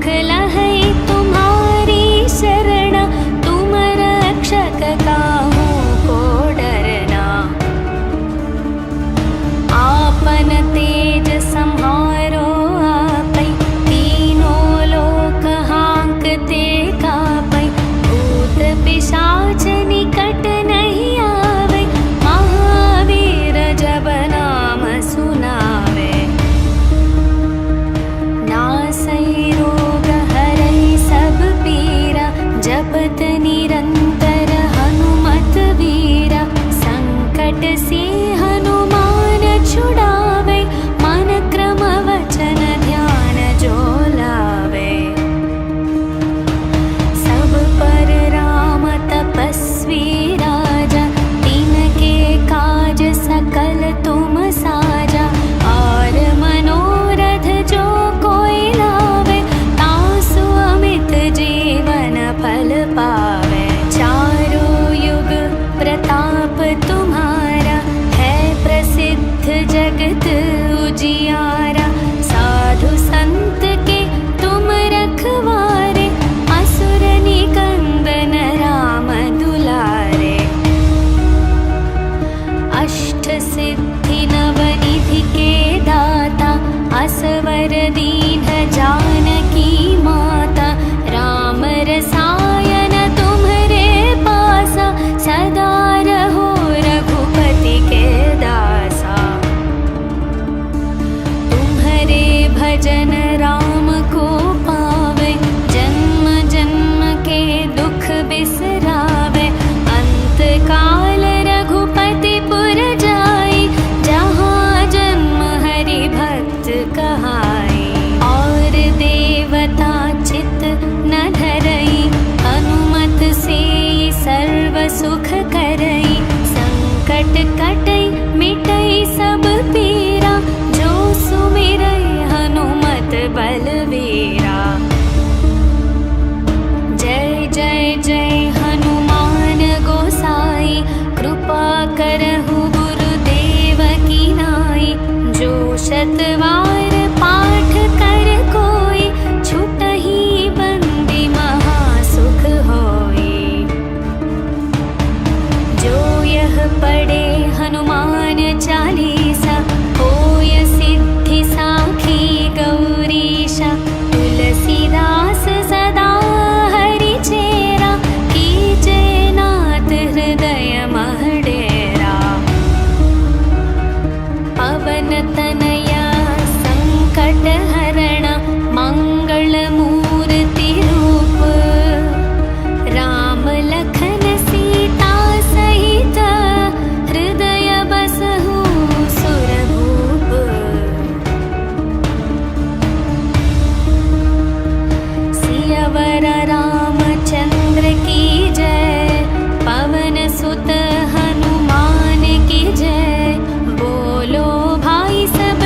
सकल है तुम्हारी शरण, तुम रक्षक काहू को डरना। आपन तेज सम्हारो आपै, तीनों लोक हांकते कापै। भूत पिशाच निकट नहीं आवे, महावीर जब नाम सुनावे। नासै रोग हरै सब पीरा, जपत निरंतर हनुमत वीरा। संकट से हनुमान छुड़ावे, मन क्रम वचन ध्यान जो लावे। सब पर राम तपस्वी राजा, तिनके काज सकल तुम साजा। और मनोरथ जो कोई लावे, तासु अमित जीवन फल पावे। चारों युग प्रताप तुम्हारा, है प्रसिद्ध जगत उजियारा। साधु संत के तुम रखवारे, असुर निकंदन राम दुलारे। अष्ट सिद्धि नवनिधि के दाता, असवर दीन जानकी माता। राम रसायन तुम्हरे पासा, सदा रहो रघुपति के दासा। तुम्हरे भजन राम को पावे, जन्म जन्म के दुख बिसरावे। अंत काल रघुपति पुर जाई, जहाँ जन्म हरि भक्त कहाई। और देवता चित न धरई, हनुमत से सर्व सुख करई। संकट कटई मिटई सब पीरा, जो सुमिरई हनुमत बलवीरा। जय जय जय हनुमान गोसाई, कृपा करहु गुरुदेव की नाई। जो शतवार पाठ कर कोई, छुटहि बंदी महासुख होई। जो यह पढ़े हनुमान चालीसा, होय सिद्धि साखी गौरीशा। तुलसीदास सदा हरि चेरा, कीजे नाथ हृदय मह डेरा। पवन तनया संकट हरण, मंगल मूर्ति रूप। राम लखन सीता सहित, हृदय बसहु सुरभूप। सियावर रामचंद्र की जय, पवन सुत हनुमान की जय। बोलो भाई सब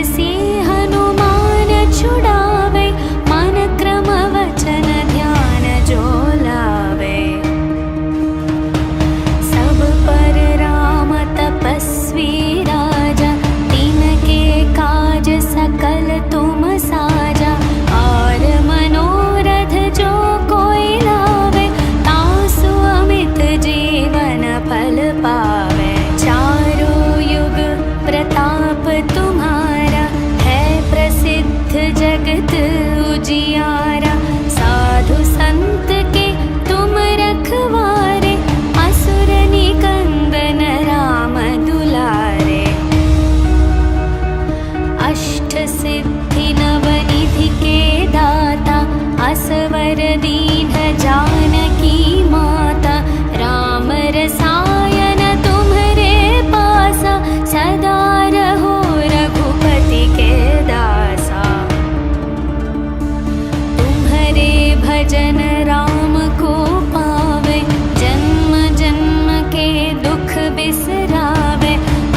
तरसी हनुमान छुड़ावे, मन क्रम वचन ध्यान जो लावे। सब पर राम तपस्वी राजा, तिनके काज सकल तुम साजा। और मनोरथ जो कोई लावे, तासु अमित जीवन फल पावे। चारों युग प्रताप तुम्हारा, है प्रसिद्ध जगत उजियारा। साधु संत के तुम रखवारे, असुर निकंदन राम दुलारे। अष्ट सिद्धि नवनिधि के दाता, असवर दीन जानकी माता। राम रसायन तुम्हरे पासा, सदा रहो रघुपति के दासा। तुम्हरे भजन राम को पावे, जन्म जन्म के दुख बिसरावे।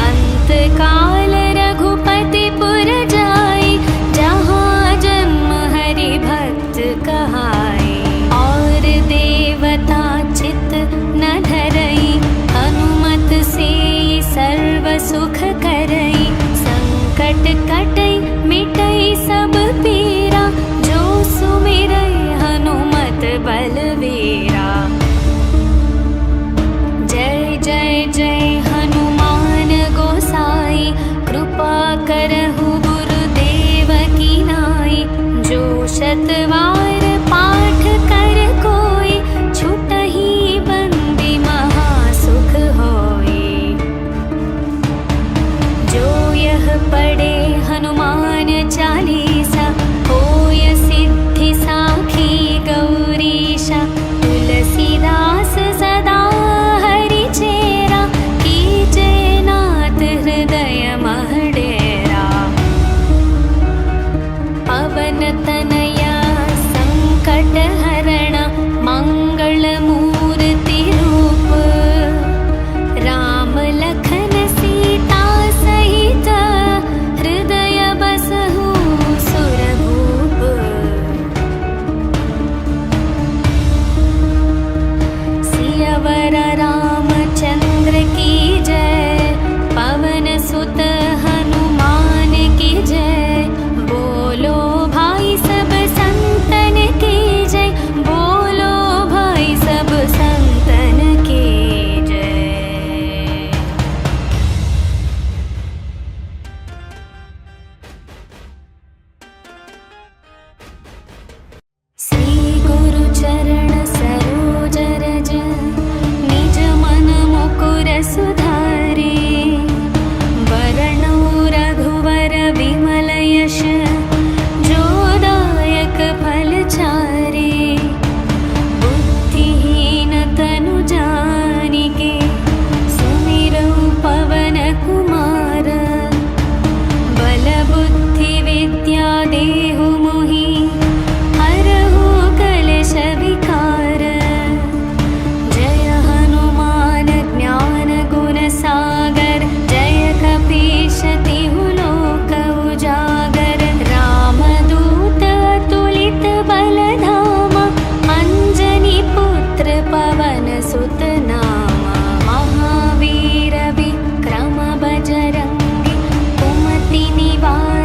अंत काल रघुपति पुर जाई, जहाँ जन्म हरि भक्त कहाई। और देवता चित न धरई, हनुमत से सर्व सुख करई। संकट कटई मिटई सब पीरा, जो सुमिरई हनुमत बलवीरा। जय जय जय हनुमान गोसाई, कृपा करहु गुरुदेव की नाई। जो शतवार पाठ कर कोई, छुटहि बंदी महासुख होई। जो यह पढ़े हनुमान चालीसा, होय सिद्धि साखी गौरीशा। तुलसीदास सदा हरि चेरा, कीजे नाथ हृदय मह डेरा। पवन तनया संकट हरण, मंगल मूर्ति रूप। राम लखन सीता सहित, हृदय बसहु सुरभूप। सियावर रामचंद्र की जय, पवन सुत हनुमान की जय। बोलो भाई सब संतन की जय, बोलो भाई सब संतन की जय। श्री गुरु चरण सरोज रज, निज मन मुकुर सुधारे। वरणौ रघुवर विमल यश, जो दायक फल चारे। बुद्धिहीन तनु जानिके, सुमिरौ पवन कुमार। बल बुद्धि विद्या देहु मोहि, हरहु कलेश विकार। जय हनुमान ज्ञान गुण सागर, जय कपीश तिहु लोक उजागर। रामदूत अतुलित बल धामा, अंजनी पुत्र पवन सुत नामा। महावीर विक्रम बजरंगी, कुमति निवार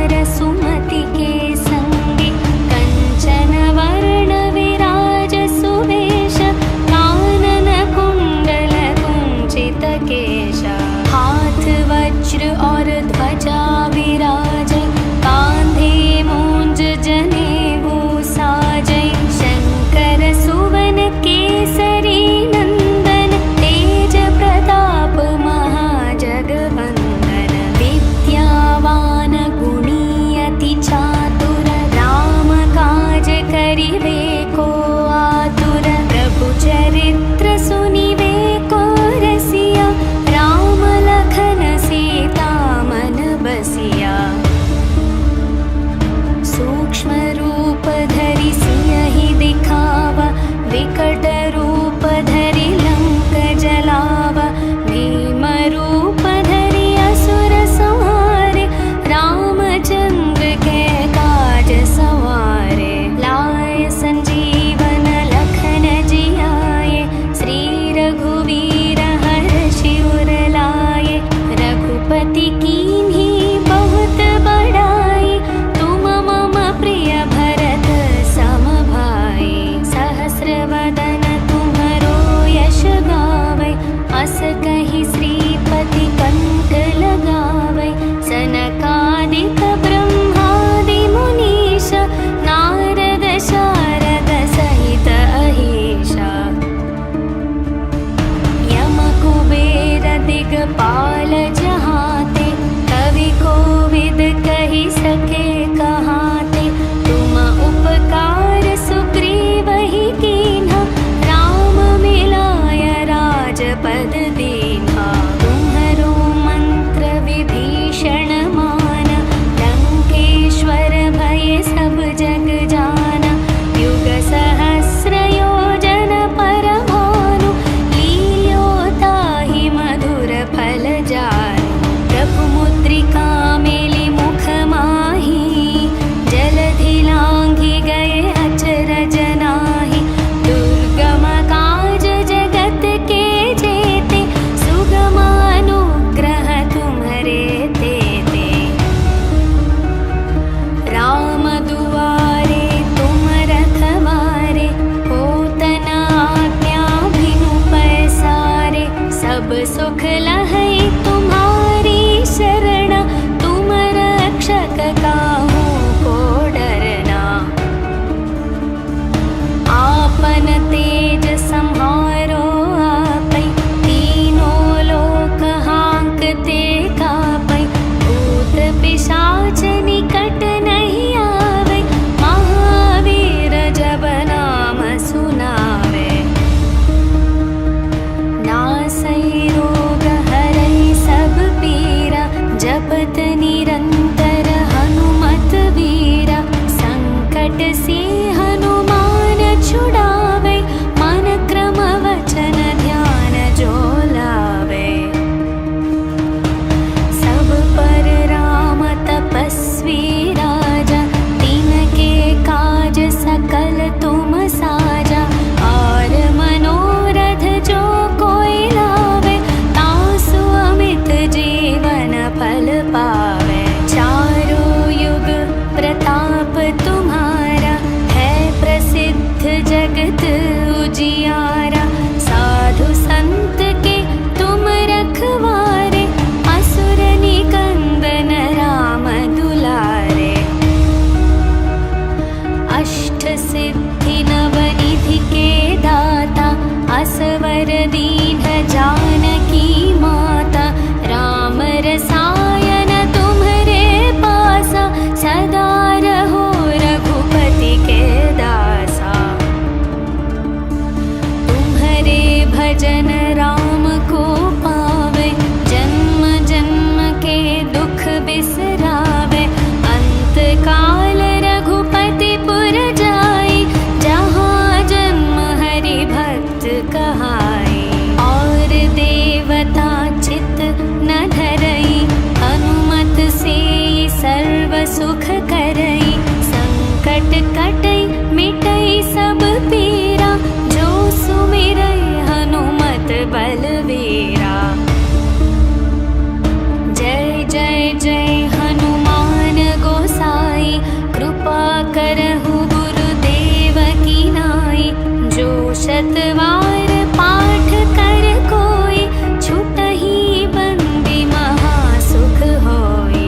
दुख करई, संकट कटई मिटई सब पीरा, जो सुमिरै हनुमत बलवीरा। जय जय जय हनुमान गोसाई, कृपा करहु गुरुदेव की नाई। जो शतवार पाठ कर कोई, छुटहि बंदी महासुख होई।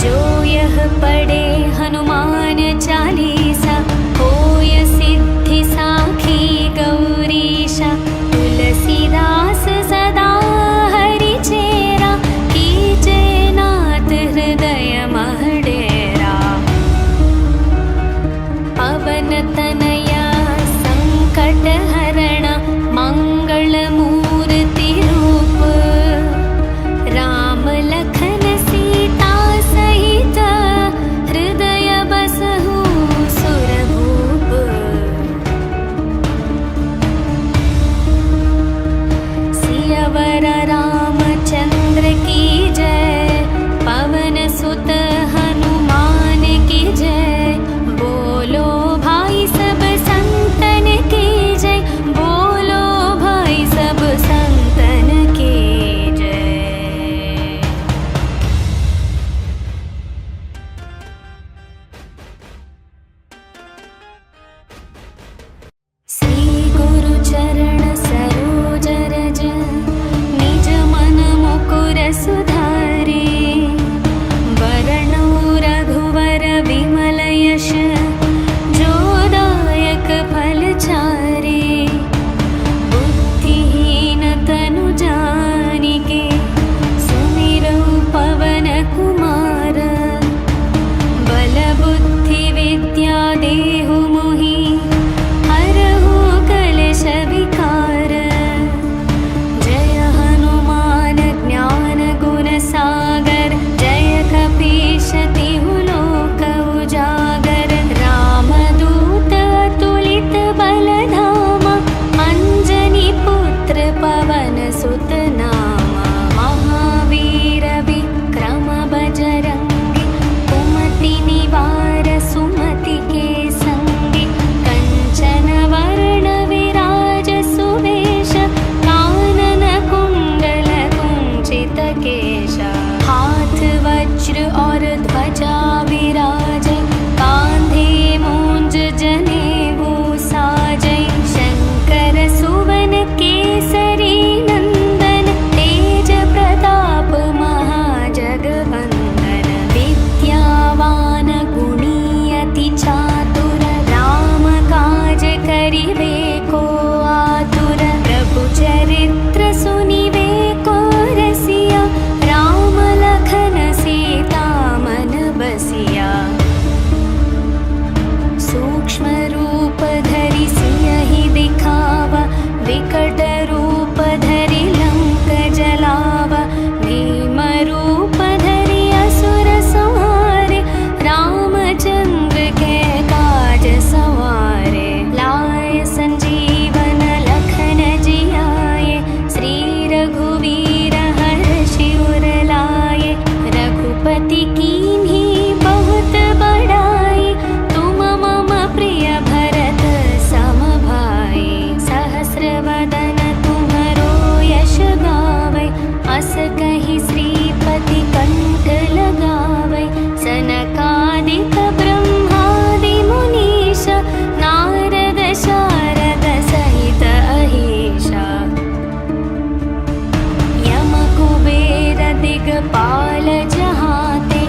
जो यह पढ़े हनुमान चालीसा, होय सिद्धि साखी गौरीशा। तुलसीदास सदा हरि चेरा, कीजे नाथ हृदय मह डेरा। पवन तनया संकट हरण, मंगल मूर्ति रूप। राम लखन सीता सहित, हृदय बसहु सुरभूप। सियावर रामचंद्र की जय, पवन सुत हनुमान की जय। बोलो भाई सब संतन की जय, बोलो भाई सब संतन की जय। श्री गुरु चरण सरोज रज, निज मन मुकुर सुधारे। वरणौ रघुवर विमल यश, जो दायक फल चारे। बुद्धिहीन तनु जानिके, सुमिरौ पवन कुमार। बल बुद्धि विद्या देहु मोहि, हरहु कलेश विकार। जय हनुमान ज्ञान गुण सागर, जय कपीश तिहु लोक उजागर। रामदूत अतुलित बल धामा, अंजनी पुत्र पवन सुत नामा। महावीर विक्रम बजरंगी, कुमति निवार सुमति के संगी। कंचन वर्ण विराज सुवेश, कानन कुंडल कुंचित केश। हाथ वज्र और ध्वजा विराजै, कांधे मूंज जनेऊ साजै। शंकर सुवन केसरी नंदन, तेज प्रताप महाजगवंदन। विद्यावान गुणी अति चातुर, राम काज करिबे को आतुर। प्रभु चरित्र सुनिबे को रसिया, राम लखन सीता मन बसिया। सूक्ष्म रूप धरि सियहि दिखावा, विकट रूप धरि लंक जलावा। भीम रूप धरि असुर संहारे, रामचंद्र के काज सवारे। लाए संजीवन लखन जियाए, श्री रघुवीर हर्षि उर लाए। रघुपति कीन्ही बहुत बड़ाई, तुम मम प्रिय भरत सम भाई। सहस्र वदन तुम्हरो यश गावै, अस कहि श्रीपति कंठ लगावै। सनकादिक ब्रह्मादि मुनीश, नारद शारद सहित अहीशा। यम कुबेर दिगपाल जहाते,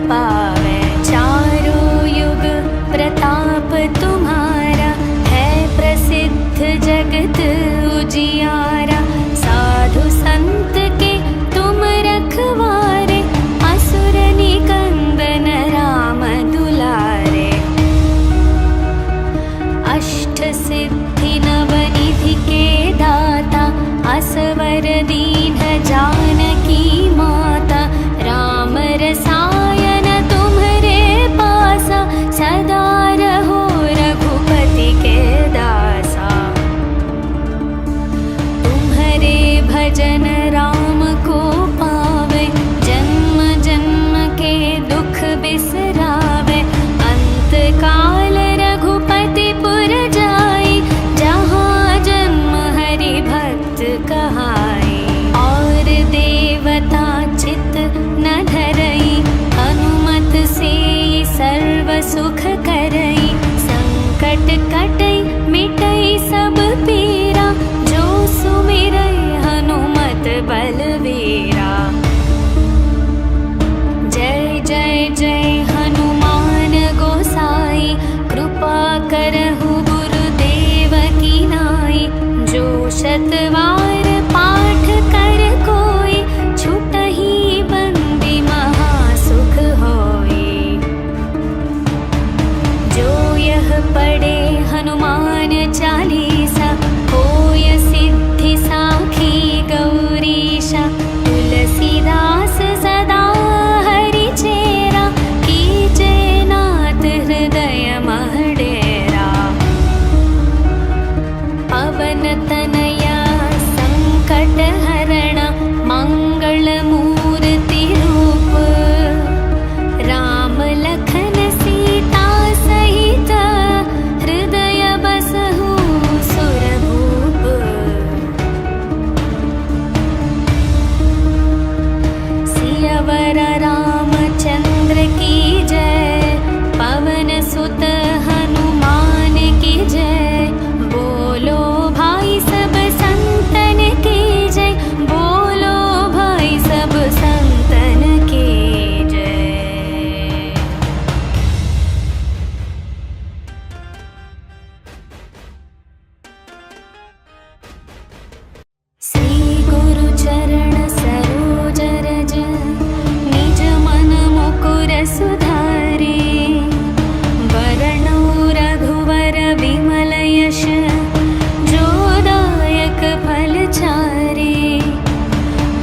पावे। चारों युग प्रताप तुम्हारा, है प्रसिद्ध जगत उजियारा। साधु संत के तुम रखवारे, असुर निकंदन राम दुलारे। अष्ट सिद्धि नवनिधि के दाता, असवर दीन जानकी माता। राम रसायन तुम्हरे पासा, सदा रहो रघुपति के दासा। तुम्हरे भजन राम को पावे, जन्म जन्म के दुख बिसरावे। अंत काल रघुपति पुर जाई, जहाँ जन्म हरि भक्त कहाई। और देवता चित न धरई, हनुमत से सर्व सुख करई। संकट कटई मिटई सब पीरा, जो सुमिरई हनुमत बलवीरा। जय जय जय हनुमान गोसाई, कृपा करहु गुरुदेव की नाई। जो शतवार पाठ कर कोई, छुटहि बंदी महासुख होई। जो यह पढ़े हनुमान चालीसा, होय सिद्धि साखी गौरीशा। तुलसीदास सदा हरि चेरा, कीजे नाथ हृदय मह डेरा। पवन तनया संकट हरण, मंगल मूर्ति रूप। राम लखन सीता सहित, हृदय बसहु सुरभूप। सियावर रामचंद्र की जय, पवन सुत हनुमान की जय। बोलो भाई सब संतन की जय, बोलो भाई सब संतन की जय। श्री गुरु चरण सरोज रज, निज मन मुकुर सुधारे। वरणो रघुवर विमल यश, जो दायक फल चारे।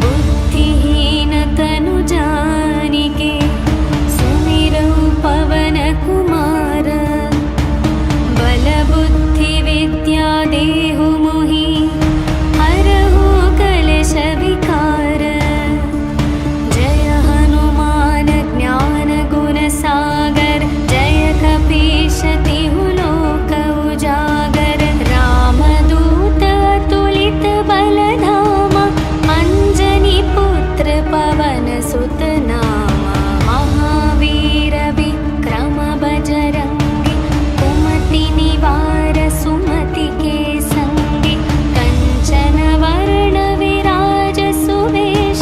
बुद्धिहीन तनु जानिके, सुमिरौ पवन कुमार। बल बुद्धि विद्या देहु मोहि, हरहु कलेश विकार। जय हनुमान ज्ञान गुण सागर, जय कपीश तिहु लोक उजागर। रामदूत अतुलित बल धामा, अंजनी पुत्र पवन सुत नामा। महावीर विक्रम बजरंगी, कुमति निवार सुमति के संगी। कंचन वर्ण विराज सुवेश,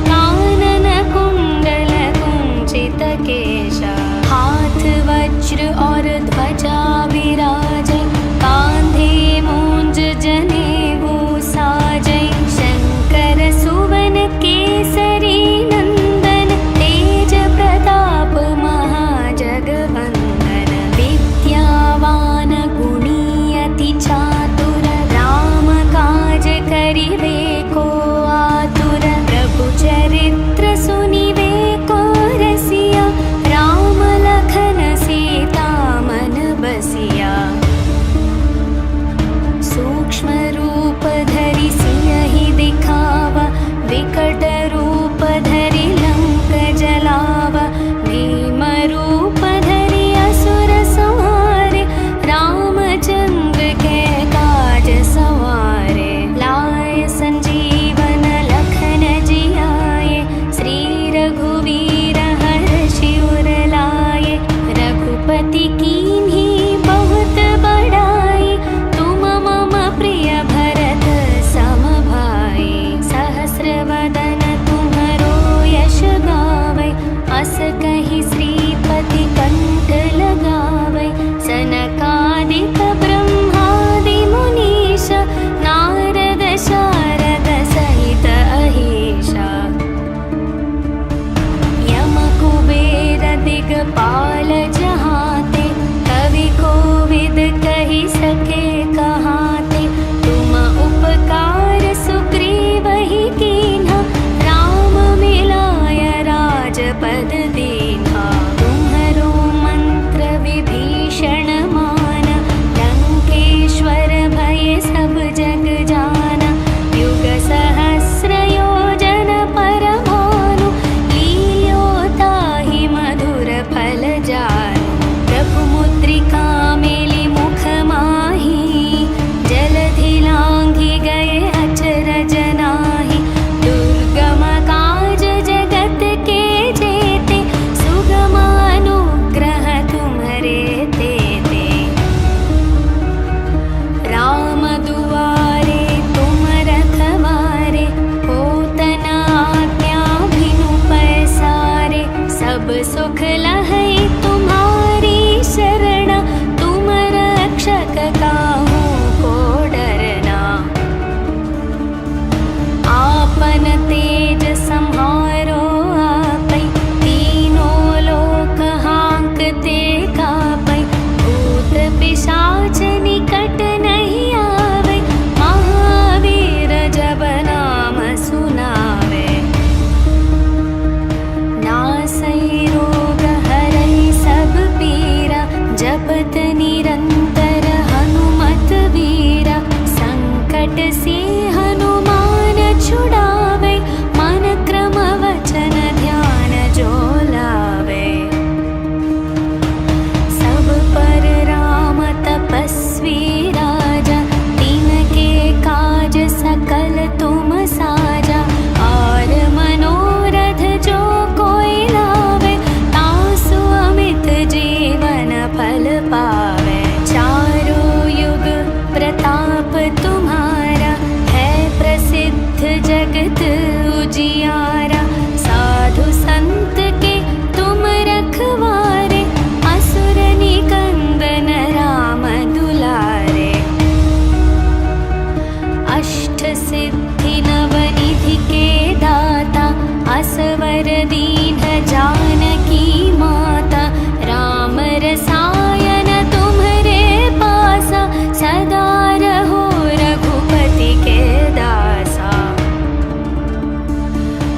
कानन कुंडल कुंचित केश। हाथ वज्र और ध्वजा विराजै, कांधे मूंज जनेऊ साजै। शंकर सुवन केसरी नंदन, तेज प्रताप महाजगवंदन। विद्यावान गुणी अति चातुर, राम काज करिवे को आतुर। प्रभु चरित्र सुनिवे को रसिया, राम लखन सीता मन बसिया। सुख लहै तुम्हारी शरण, तुम रक्षक काहू को डरना। आपन तेज सम्हारो आपै, तीनों लोक हांकते कापै। भूत पिशाच निकट नहीं आवे, महावीर जब नाम सुनावे। नासै रोग हरै सब पीरा, जपत निरंतर हनुमत वीरा। संकट से हनुमान छुड़ावे, मन क्रम वचन ध्यान जो लावे। सब पर राम तपस्वी राजा, तिनके काज सकल तुम साजा। और मनोरथ जो कोई लावे, तासु अमित जीवन फल पावे। चारों युग प्रताप तुम्हारा, है प्रसिद्ध जगत उजियारा। साधु संत के तुम रखवारे, असुर निकंदन राम दुलारे। अष्ट सिद्धि नवनिधि के दाता, असवर दीन जानकी माता। राम रसायन तुम्हरे पासा, सदा रहो रघुपति के दासा।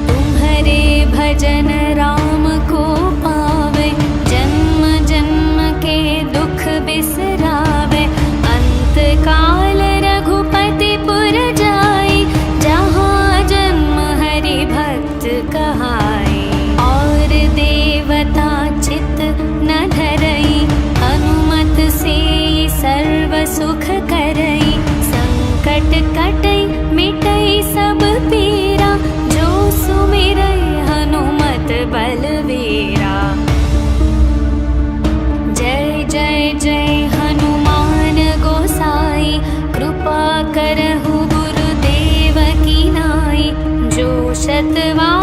तुम्हरे भजन राम को पावे, जन्म जन्म के दुख बिसरावे। अंत काल रघुपति पुर जाई, जहाँ जन्म हरि भक्त कहाई। और देवता चित न धरई, हनुमत से सर्व सुख करई। संकट कटई मिटई सब पीरा, जो सुमिरई हनुमत बलवीरा। जय जय जय हनुमान गोसाई, कृपा करहु गुरुदेव की नाई। जो शतवा